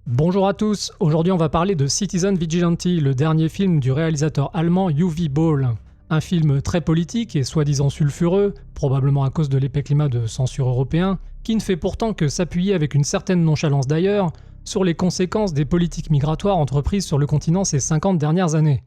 Bonjour à tous, aujourd'hui on va parler de Citizen Vigilante, le dernier film du réalisateur allemand Uwe Boll. Un film très politique et soi-disant sulfureux, probablement à cause de l'épais climat de censure européen, qui ne fait pourtant que s'appuyer avec une certaine nonchalance d'ailleurs sur les conséquences des politiques migratoires entreprises sur le continent ces 50 dernières années.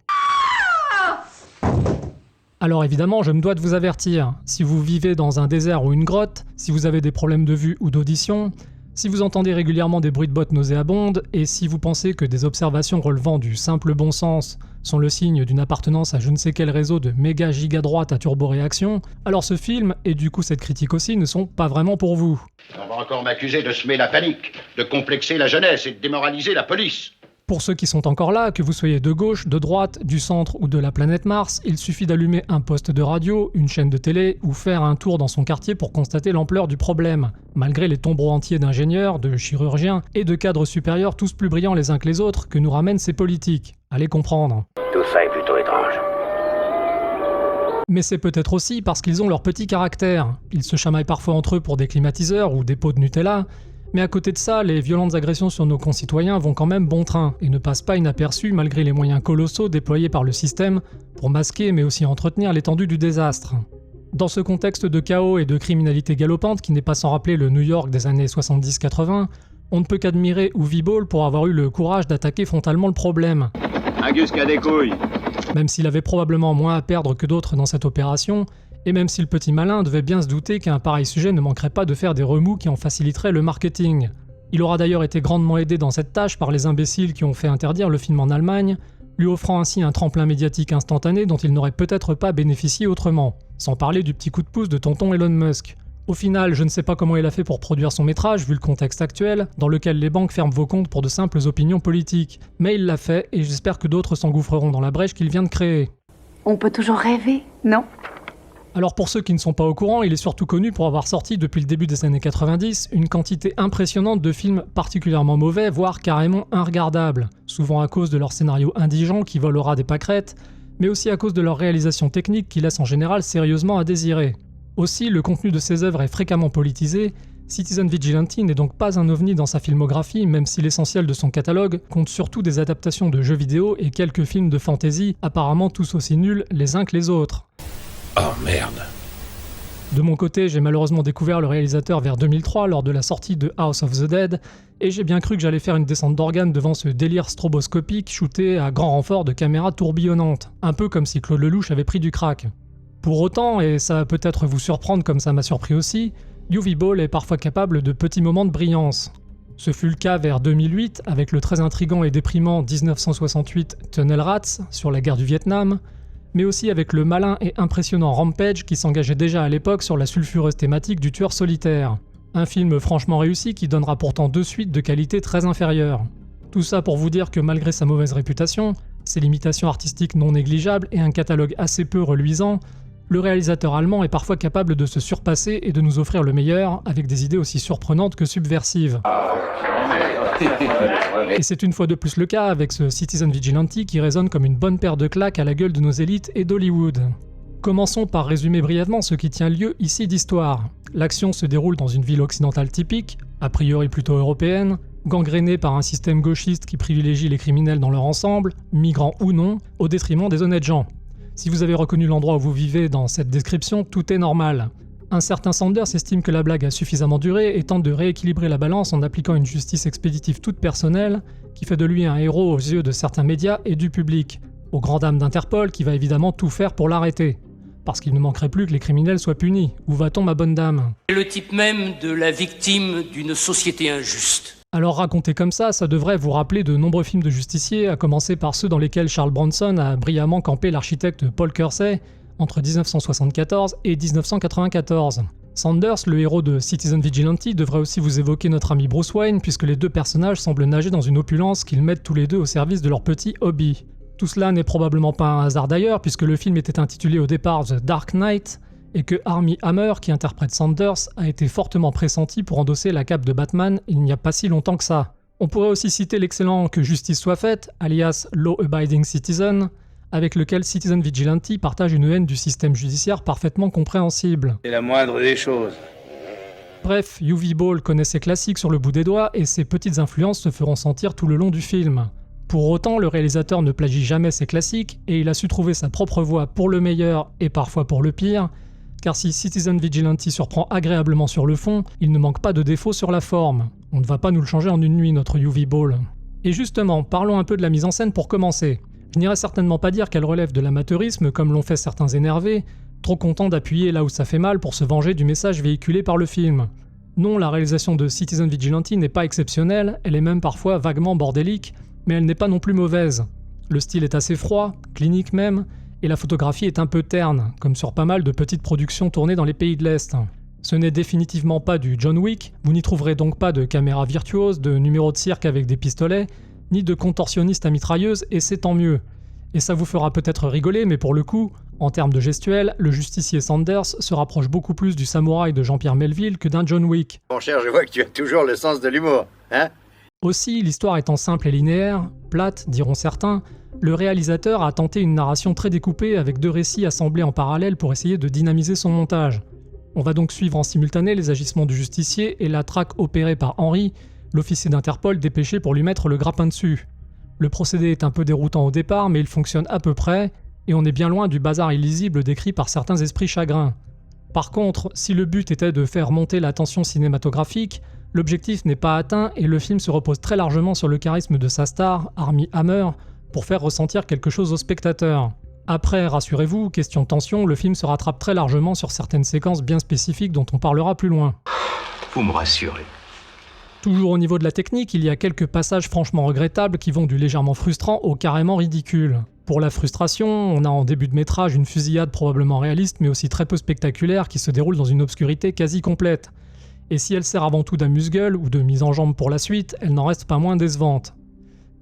Alors évidemment, je me dois de vous avertir, si vous vivez dans un désert ou une grotte, si vous avez des problèmes de vue ou d'audition, si vous entendez régulièrement des bruits de bottes nauséabondes, et si vous pensez que des observations relevant du simple bon sens sont le signe d'une appartenance à je ne sais quel réseau de méga giga droite à turbo-réaction, alors ce film, et du coup cette critique aussi, ne sont pas vraiment pour vous. On va encore m'accuser de semer la panique, de complexer la jeunesse et de démoraliser la police. Pour ceux qui sont encore là, que vous soyez de gauche, de droite, du centre ou de la planète Mars, il suffit d'allumer un poste de radio, une chaîne de télé ou faire un tour dans son quartier pour constater l'ampleur du problème, malgré les tombereaux entiers d'ingénieurs, de chirurgiens et de cadres supérieurs tous plus brillants les uns que les autres que nous ramènent ces politiques. Allez comprendre. Tout ça est plutôt étrange. Mais c'est peut-être aussi parce qu'ils ont leur petit caractère. Ils se chamaillent parfois entre eux pour des climatiseurs ou des pots de Nutella, mais à côté de ça, les violentes agressions sur nos concitoyens vont quand même bon train et ne passent pas inaperçues malgré les moyens colossaux déployés par le système pour masquer mais aussi entretenir l'étendue du désastre. Dans ce contexte de chaos et de criminalité galopante qui n'est pas sans rappeler le New York des années 70-80, on ne peut qu'admirer Uwe Boll pour avoir eu le courage d'attaquer frontalement le problème. Un gus qui a des couilles. Même s'il avait probablement moins à perdre que d'autres dans cette opération, et même si le petit malin devait bien se douter qu'un pareil sujet ne manquerait pas de faire des remous qui en faciliteraient le marketing. Il aura d'ailleurs été grandement aidé dans cette tâche par les imbéciles qui ont fait interdire le film en Allemagne, lui offrant ainsi un tremplin médiatique instantané dont il n'aurait peut-être pas bénéficié autrement, sans parler du petit coup de pouce de tonton Elon Musk. Au final, je ne sais pas comment il a fait pour produire son métrage vu le contexte actuel, dans lequel les banques ferment vos comptes pour de simples opinions politiques, mais il l'a fait et j'espère que d'autres s'engouffreront dans la brèche qu'il vient de créer. On peut toujours rêver, non ? Alors pour ceux qui ne sont pas au courant, il est surtout connu pour avoir sorti depuis le début des années 90 une quantité impressionnante de films particulièrement mauvais, voire carrément inregardables, souvent à cause de leur scénario indigent qui vole au ras des pâquerettes, mais aussi à cause de leur réalisation technique qui laisse en général sérieusement à désirer. Aussi, le contenu de ces œuvres est fréquemment politisé. Citizen Vigilante n'est donc pas un ovni dans sa filmographie, même si l'essentiel de son catalogue compte surtout des adaptations de jeux vidéo et quelques films de fantasy, apparemment tous aussi nuls les uns que les autres. Oh merde. De mon côté, j'ai malheureusement découvert le réalisateur vers 2003 lors de la sortie de House of the Dead, et j'ai bien cru que j'allais faire une descente d'organes devant ce délire stroboscopique shooté à grand renfort de caméras tourbillonnantes, un peu comme si Claude Lelouch avait pris du crack. Pour autant, et ça va peut-être vous surprendre comme ça m'a surpris aussi, Uwe Boll est parfois capable de petits moments de brillance. Ce fut le cas vers 2008 avec le très intrigant et déprimant 1968 Tunnel Rats sur la guerre du Vietnam, mais aussi avec le malin et impressionnant Rampage qui s'engageait déjà à l'époque sur la sulfureuse thématique du tueur solitaire. Un film franchement réussi qui donnera pourtant 2 suites de qualité très inférieure. Tout ça pour vous dire que malgré sa mauvaise réputation, ses limitations artistiques non négligeables et un catalogue assez peu reluisant, le réalisateur allemand est parfois capable de se surpasser et de nous offrir le meilleur avec des idées aussi surprenantes que subversives. Et c'est une fois de plus le cas avec ce Citizen Vigilante qui résonne comme une bonne paire de claques à la gueule de nos élites et d'Hollywood. Commençons par résumer brièvement ce qui tient lieu ici d'histoire. L'action se déroule dans une ville occidentale typique, a priori plutôt européenne, gangrénée par un système gauchiste qui privilégie les criminels dans leur ensemble, migrants ou non, au détriment des honnêtes gens. Si vous avez reconnu l'endroit où vous vivez dans cette description, tout est normal. Un certain Sanders estime que la blague a suffisamment duré et tente de rééquilibrer la balance en appliquant une justice expéditive toute personnelle qui fait de lui un héros aux yeux de certains médias et du public, aux grandes dames d'Interpol qui va évidemment tout faire pour l'arrêter. Parce qu'il ne manquerait plus que les criminels soient punis. Où va-t-on, ma bonne dame ? Le type même de la victime d'une société injuste. Alors raconté comme ça devrait vous rappeler de nombreux films de justiciers, à commencer par ceux dans lesquels Charles Bronson a brillamment campé l'architecte Paul Kersey entre 1974 et 1994. Sanders, le héros de Citizen Vigilante, devrait aussi vous évoquer notre ami Bruce Wayne, puisque les deux personnages semblent nager dans une opulence qu'ils mettent tous les deux au service de leur petit hobby. Tout cela n'est probablement pas un hasard d'ailleurs, puisque le film était intitulé au départ The Dark Knight, et que Armie Hammer, qui interprète Sanders, a été fortement pressenti pour endosser la cape de Batman il n'y a pas si longtemps que ça. On pourrait aussi citer l'excellent Que justice soit faite, alias Law Abiding Citizen, avec lequel Citizen Vigilante partage une haine du système judiciaire parfaitement compréhensible. C'est la moindre des choses. Bref, UV Ball connaît ses classiques sur le bout des doigts et ses petites influences se feront sentir tout le long du film. Pour autant, le réalisateur ne plagie jamais ses classiques et il a su trouver sa propre voie pour le meilleur et parfois pour le pire, car si Citizen Vigilante surprend agréablement sur le fond, il ne manque pas de défauts sur la forme. On ne va pas nous le changer en une nuit, notre UV Ball. Et justement, parlons un peu de la mise en scène pour commencer. Je n'irai certainement pas dire qu'elle relève de l'amateurisme comme l'ont fait certains énervés, trop contents d'appuyer là où ça fait mal pour se venger du message véhiculé par le film. Non, la réalisation de Citizen Vigilante n'est pas exceptionnelle, elle est même parfois vaguement bordélique, mais elle n'est pas non plus mauvaise. Le style est assez froid, clinique même, et la photographie est un peu terne, comme sur pas mal de petites productions tournées dans les pays de l'Est. Ce n'est définitivement pas du John Wick, vous n'y trouverez donc pas de caméra virtuose, de numéros de cirque avec des pistolets, ni de contorsionnistes à mitrailleuse, et c'est tant mieux. Et ça vous fera peut-être rigoler, mais pour le coup, en termes de gestuelle, le justicier Sanders se rapproche beaucoup plus du samouraï de Jean-Pierre Melville que d'un John Wick. Mon cher, je vois que tu as toujours le sens de l'humour, hein? Aussi, l'histoire étant simple et linéaire, plate, diront certains, le réalisateur a tenté une narration très découpée avec 2 récits assemblés en parallèle pour essayer de dynamiser son montage. On va donc suivre en simultané les agissements du justicier et la traque opérée par Henry, l'officier d'Interpol dépêché pour lui mettre le grappin dessus. Le procédé est un peu déroutant au départ, mais il fonctionne à peu près, et on est bien loin du bazar illisible décrit par certains esprits chagrins. Par contre, si le but était de faire monter la tension cinématographique, l'objectif n'est pas atteint et le film se repose très largement sur le charisme de sa star, Armie Hammer, pour faire ressentir quelque chose au spectateur. Après, rassurez-vous, question tension, le film se rattrape très largement sur certaines séquences bien spécifiques dont on parlera plus loin. Vous me rassurez. Toujours au niveau de la technique, il y a quelques passages franchement regrettables qui vont du légèrement frustrant au carrément ridicule. Pour la frustration, on a en début de métrage une fusillade probablement réaliste mais aussi très peu spectaculaire qui se déroule dans une obscurité quasi complète. Et si elle sert avant tout d'amuse-gueule ou de mise en jambe pour la suite, elle n'en reste pas moins décevante.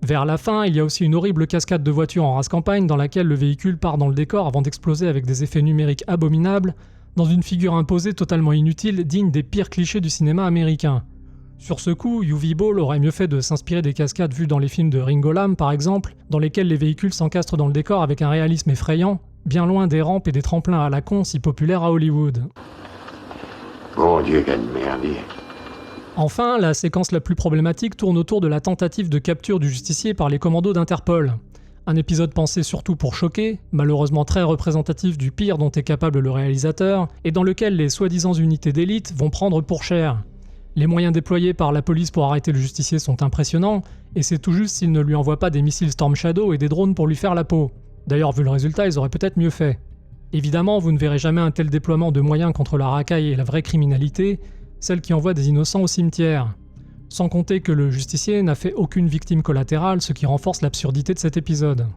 Vers la fin, il y a aussi une horrible cascade de voitures en race campagne dans laquelle le véhicule part dans le décor avant d'exploser avec des effets numériques abominables, dans une figure imposée totalement inutile, digne des pires clichés du cinéma américain. Sur ce coup, UV Ball aurait mieux fait de s'inspirer des cascades vues dans les films de Ringo Lam par exemple, dans lesquels les véhicules s'encastrent dans le décor avec un réalisme effrayant, bien loin des rampes et des tremplins à la con si populaires à Hollywood. Mon Dieu, quelle merdier. Enfin, la séquence la plus problématique tourne autour de la tentative de capture du justicier par les commandos d'Interpol. Un épisode pensé surtout pour choquer, malheureusement très représentatif du pire dont est capable le réalisateur, et dans lequel les soi-disant unités d'élite vont prendre pour cher. Les moyens déployés par la police pour arrêter le justicier sont impressionnants, et c'est tout juste s'ils ne lui envoient pas des missiles Storm Shadow et des drones pour lui faire la peau. D'ailleurs, vu le résultat, ils auraient peut-être mieux fait. Évidemment, vous ne verrez jamais un tel déploiement de moyens contre la racaille et la vraie criminalité, celle qui envoie des innocents au cimetière. Sans compter que le justicier n'a fait aucune victime collatérale, ce qui renforce l'absurdité de cet épisode.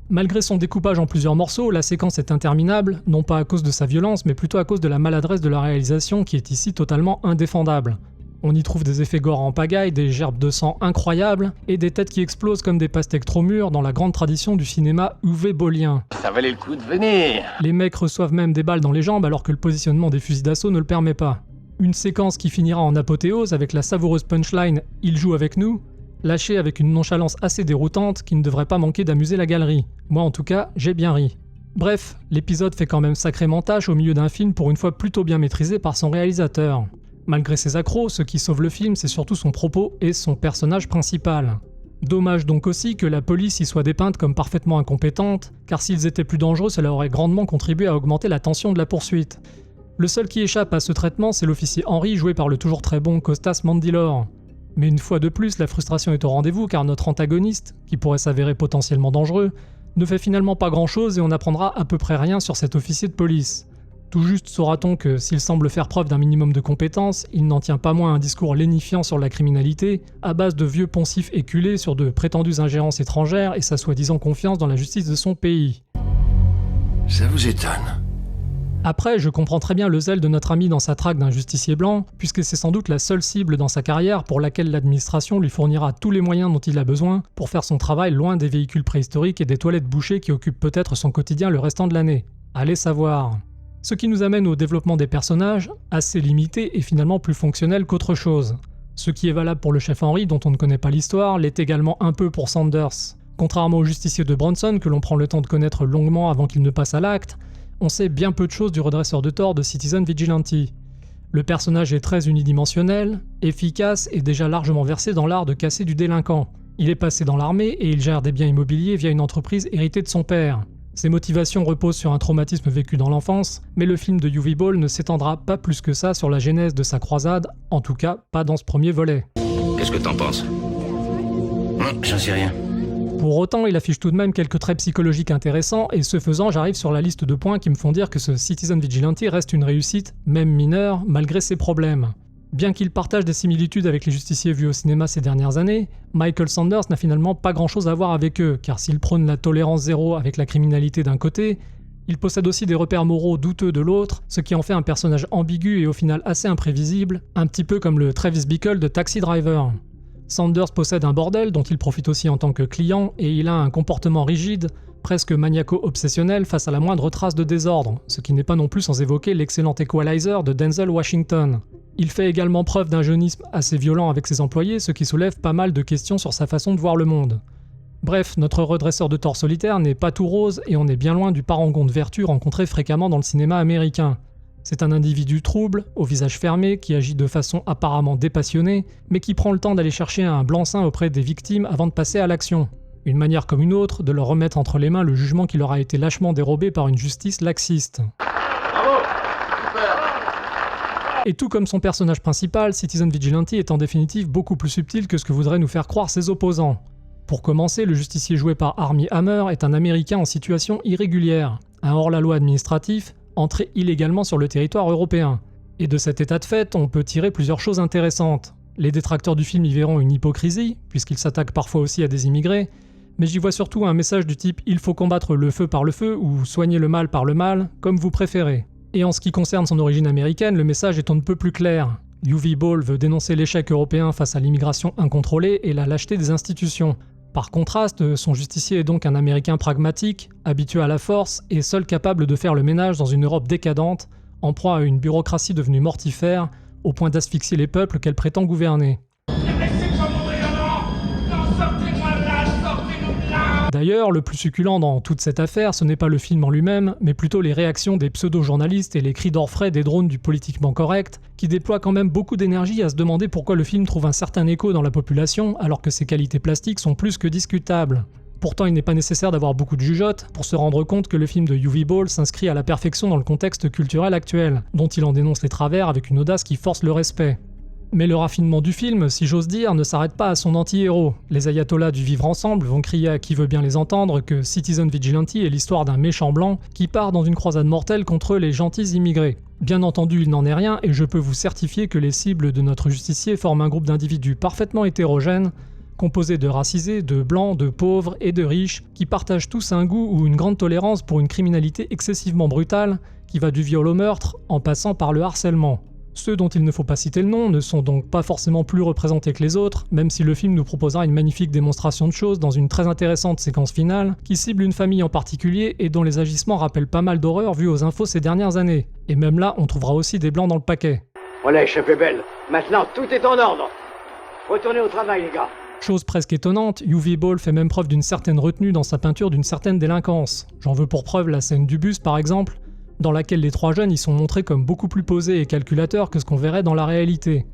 Malgré son découpage en plusieurs morceaux, la séquence est interminable, non pas à cause de sa violence, mais plutôt à cause de la maladresse de la réalisation qui est ici totalement indéfendable. On y trouve des effets gore en pagaille, des gerbes de sang incroyables, et des têtes qui explosent comme des pastèques trop mûres dans la grande tradition du cinéma UV Ballien. Ça valait le coup de venir. Les mecs reçoivent même des balles dans les jambes alors que le positionnement des fusils d'assaut ne le permet pas. Une séquence qui finira en apothéose avec la savoureuse punchline « Il joue avec nous », lâchée avec une nonchalance assez déroutante qui ne devrait pas manquer d'amuser la galerie. Moi en tout cas, j'ai bien ri. Bref, l'épisode fait quand même sacrément tâche au milieu d'un film pour une fois plutôt bien maîtrisé par son réalisateur. Malgré ses accros, ce qui sauve le film, c'est surtout son propos et son personnage principal. Dommage donc aussi que la police y soit dépeinte comme parfaitement incompétente, car s'ils étaient plus dangereux, cela aurait grandement contribué à augmenter la tension de la poursuite. Le seul qui échappe à ce traitement, c'est l'officier Henry, joué par le toujours très bon Costas Mandylor. Mais une fois de plus, la frustration est au rendez-vous car notre antagoniste, qui pourrait s'avérer potentiellement dangereux, ne fait finalement pas grand-chose et on n'apprendra à peu près rien sur cet officier de police. Tout juste saura-t-on que s'il semble faire preuve d'un minimum de compétences, il n'en tient pas moins un discours lénifiant sur la criminalité, à base de vieux poncifs éculés sur de prétendues ingérences étrangères et sa soi-disant confiance dans la justice de son pays. Ça vous étonne? Après, je comprends très bien le zèle de notre ami dans sa traque d'un justicier blanc, puisque c'est sans doute la seule cible dans sa carrière pour laquelle l'administration lui fournira tous les moyens dont il a besoin pour faire son travail loin des véhicules préhistoriques et des toilettes bouchées qui occupent peut-être son quotidien le restant de l'année. Allez savoir. Ce qui nous amène au développement des personnages, assez limité et finalement plus fonctionnel qu'autre chose. Ce qui est valable pour le chef Henry, dont on ne connaît pas l'histoire, l'est également un peu pour Sanders. Contrairement au justicier de Bronson, que l'on prend le temps de connaître longuement avant qu'il ne passe à l'acte, on sait bien peu de choses du redresseur de tort de Citizen Vigilante. Le personnage est très unidimensionnel, efficace et déjà largement versé dans l'art de casser du délinquant. Il est passé dans l'armée et il gère des biens immobiliers via une entreprise héritée de son père. Ses motivations reposent sur un traumatisme vécu dans l'enfance, mais le film de UV Ball ne s'étendra pas plus que ça sur la genèse de sa croisade, en tout cas pas dans ce premier volet. Qu'est-ce que t'en penses? J'en sais rien. Pour autant, il affiche tout de même quelques traits psychologiques intéressants, et ce faisant, j'arrive sur la liste de points qui me font dire que ce Citizen Vigilante reste une réussite, même mineure, malgré ses problèmes. Bien qu'il partage des similitudes avec les justiciers vus au cinéma ces dernières années, Michael Sanders n'a finalement pas grand-chose à voir avec eux, car s'il prône la tolérance zéro avec la criminalité d'un côté, il possède aussi des repères moraux douteux de l'autre, ce qui en fait un personnage ambigu et au final assez imprévisible, un petit peu comme le Travis Bickle de Taxi Driver. Sanders possède un bordel dont il profite aussi en tant que client, et il a un comportement rigide, presque maniaco-obsessionnel face à la moindre trace de désordre, ce qui n'est pas non plus sans évoquer l'excellent Equalizer de Denzel Washington. Il fait également preuve d'un jeunisme assez violent avec ses employés, ce qui soulève pas mal de questions sur sa façon de voir le monde. Bref, notre redresseur de tort solitaire n'est pas tout rose et on est bien loin du parangon de vertu rencontré fréquemment dans le cinéma américain. C'est un individu trouble, au visage fermé, qui agit de façon apparemment dépassionnée, mais qui prend le temps d'aller chercher un blanc-seing auprès des victimes avant de passer à l'action. Une manière comme une autre de leur remettre entre les mains le jugement qui leur a été lâchement dérobé par une justice laxiste. Et tout comme son personnage principal, Citizen Vigilante est en définitive beaucoup plus subtil que ce que voudraient nous faire croire ses opposants. Pour commencer, le justicier joué par Armie Hammer est un Américain en situation irrégulière, un hors-la-loi administratif, entré illégalement sur le territoire européen. Et de cet état de fait, on peut tirer plusieurs choses intéressantes. Les détracteurs du film y verront une hypocrisie, puisqu'il s'attaque parfois aussi à des immigrés, mais j'y vois surtout un message du type « il faut combattre le feu par le feu » ou « soigner le mal par le mal », comme vous préférez. Et en ce qui concerne son origine américaine, le message est on ne peut plus clair. UV Ball veut dénoncer l'échec européen face à l'immigration incontrôlée et la lâcheté des institutions. Par contraste, son justicier est donc un Américain pragmatique, habitué à la force et seul capable de faire le ménage dans une Europe décadente, en proie à une bureaucratie devenue mortifère, au point d'asphyxier les peuples qu'elle prétend gouverner. D'ailleurs, le plus succulent dans toute cette affaire, ce n'est pas le film en lui-même, mais plutôt les réactions des pseudo-journalistes et les cris d'orfraie des drones du politiquement correct, qui déploient quand même beaucoup d'énergie à se demander pourquoi le film trouve un certain écho dans la population, alors que ses qualités plastiques sont plus que discutables. Pourtant, il n'est pas nécessaire d'avoir beaucoup de jugeote pour se rendre compte que le film de UV Ball s'inscrit à la perfection dans le contexte culturel actuel, dont il en dénonce les travers avec une audace qui force le respect. Mais le raffinement du film, si j'ose dire, ne s'arrête pas à son anti-héros. Les ayatollahs du vivre ensemble vont crier à qui veut bien les entendre que Citizen Vigilante est l'histoire d'un méchant blanc qui part dans une croisade mortelle contre les gentils immigrés. Bien entendu, il n'en est rien et je peux vous certifier que les cibles de notre justicier forment un groupe d'individus parfaitement hétérogènes, composés de racisés, de blancs, de pauvres et de riches, qui partagent tous un goût ou une grande tolérance pour une criminalité excessivement brutale, qui va du viol au meurtre, en passant par le harcèlement. Ceux dont il ne faut pas citer le nom ne sont donc pas forcément plus représentés que les autres, même si le film nous proposera une magnifique démonstration de choses dans une très intéressante séquence finale, qui cible une famille en particulier et dont les agissements rappellent pas mal d'horreurs vues aux infos ces dernières années. Et même là, on trouvera aussi des blancs dans le paquet. Voilà, échappée belle. Maintenant, tout est en ordre. Retournez au travail, les gars. Chose presque étonnante, UV Ball fait même preuve d'une certaine retenue dans sa peinture d'une certaine délinquance. J'en veux pour preuve la scène du bus par exemple, dans laquelle les trois jeunes y sont montrés comme beaucoup plus posés et calculateurs que ce qu'on verrait dans la réalité.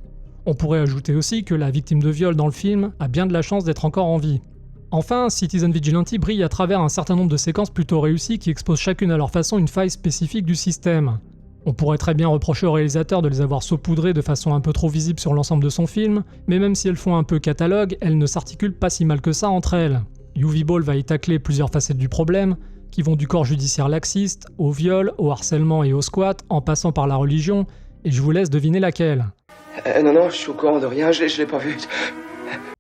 On pourrait ajouter aussi que la victime de viol dans le film a bien de la chance d'être encore en vie. Enfin, Citizen Vigilante brille à travers un certain nombre de séquences plutôt réussies qui exposent chacune à leur façon une faille spécifique du système. On pourrait très bien reprocher au réalisateur de les avoir saupoudrées de façon un peu trop visible sur l'ensemble de son film, mais même si elles font un peu catalogue, elles ne s'articulent pas si mal que ça entre elles. UV Ball va y tacler plusieurs facettes du problème, qui vont du corps judiciaire laxiste, au viol, au harcèlement et au squat, en passant par la religion, et je vous laisse deviner laquelle. Non, je suis au courant de rien, je l'ai pas vu.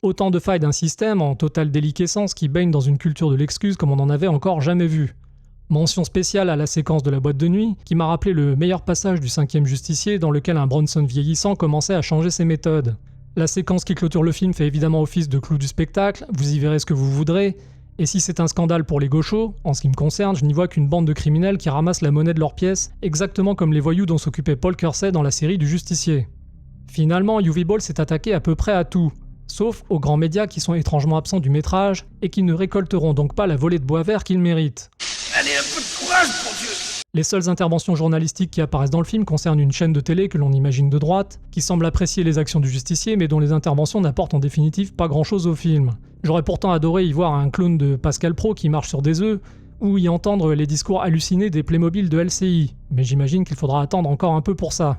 Autant de failles d'un système en totale déliquescence qui baigne dans une culture de l'excuse comme on n'en avait encore jamais vu. Mention spéciale à la séquence de la boîte de nuit, qui m'a rappelé le meilleur passage du 5e justicier dans lequel un Bronson vieillissant commençait à changer ses méthodes. La séquence qui clôture le film fait évidemment office de clou du spectacle, vous y verrez ce que vous voudrez, et si c'est un scandale pour les gauchos, en ce qui me concerne, je n'y vois qu'une bande de criminels qui ramassent la monnaie de leurs pièces, exactement comme les voyous dont s'occupait Paul Kersey dans la série du Justicier. Finalement, UV Ball s'est attaqué à peu près à tout, sauf aux grands médias qui sont étrangement absents du métrage et qui ne récolteront donc pas la volée de bois vert qu'ils méritent. Allez, un peu de courage, mon Dieu! Les seules interventions journalistiques qui apparaissent dans le film concernent une chaîne de télé que l'on imagine de droite, qui semble apprécier les actions du justicier mais dont les interventions n'apportent en définitive pas grand chose au film. J'aurais pourtant adoré y voir un clone de Pascal Praud qui marche sur des œufs, ou y entendre les discours hallucinés des Playmobil de LCI, mais j'imagine qu'il faudra attendre encore un peu pour ça.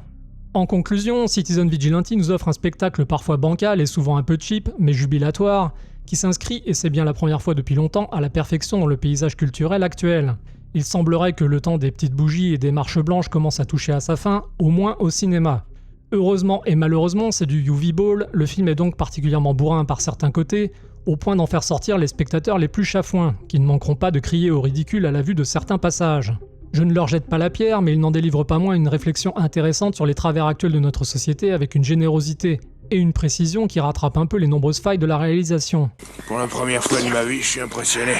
En conclusion, Citizen Vigilante nous offre un spectacle parfois bancal et souvent un peu cheap, mais jubilatoire, qui s'inscrit, et c'est bien la première fois depuis longtemps, à la perfection dans le paysage culturel actuel. Il semblerait que le temps des petites bougies et des marches blanches commence à toucher à sa fin, au moins au cinéma. Heureusement et malheureusement, c'est du UV Ball, le film est donc particulièrement bourrin par certains côtés, au point d'en faire sortir les spectateurs les plus chafouins, qui ne manqueront pas de crier au ridicule à la vue de certains passages. Je ne leur jette pas la pierre, mais ils n'en délivrent pas moins une réflexion intéressante sur les travers actuels de notre société avec une générosité et une précision qui rattrape un peu les nombreuses failles de la réalisation. Pour la première fois de ma vie, je suis impressionné.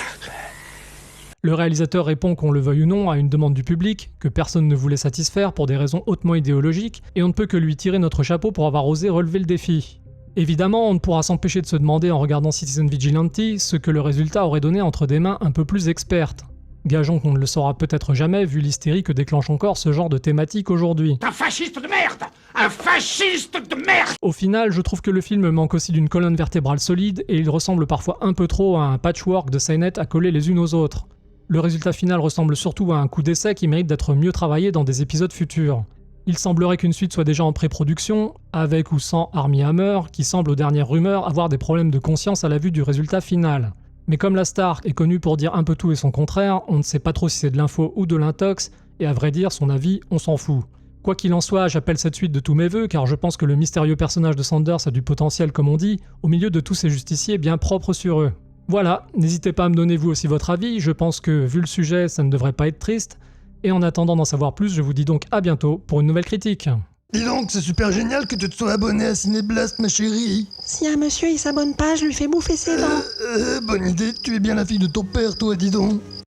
Le réalisateur répond qu'on le veuille ou non à une demande du public, que personne ne voulait satisfaire pour des raisons hautement idéologiques, et on ne peut que lui tirer notre chapeau pour avoir osé relever le défi. Évidemment, on ne pourra s'empêcher de se demander en regardant Citizen Vigilante ce que le résultat aurait donné entre des mains un peu plus expertes. Gageons qu'on ne le saura peut-être jamais vu l'hystérie que déclenche encore ce genre de thématique aujourd'hui. Un fasciste de merde! Un fasciste de merde! Au final, je trouve que le film manque aussi d'une colonne vertébrale solide et il ressemble parfois un peu trop à un patchwork de scénettes accolées les unes aux autres. Le résultat final ressemble surtout à un coup d'essai qui mérite d'être mieux travaillé dans des épisodes futurs. Il semblerait qu'une suite soit déjà en pré-production, avec ou sans Armie Hammer, qui semble aux dernières rumeurs avoir des problèmes de conscience à la vue du résultat final. Mais comme la star est connue pour dire un peu tout et son contraire, on ne sait pas trop si c'est de l'info ou de l'intox, et à vrai dire, son avis, on s'en fout. Quoi qu'il en soit, j'appelle cette suite de tous mes vœux, car je pense que le mystérieux personnage de Sanders a du potentiel comme on dit, au milieu de tous ces justiciers bien propres sur eux. Voilà, n'hésitez pas à me donner vous aussi votre avis, je pense que vu le sujet, ça ne devrait pas être triste, et en attendant d'en savoir plus, je vous dis donc à bientôt pour une nouvelle critique. Dis donc, c'est super génial que tu te sois abonné à Cinéblast, ma chérie. Si un monsieur il s'abonne pas, je lui fais bouffer ses dents. Bonne idée, tu es bien la fille de ton père, toi, dis donc.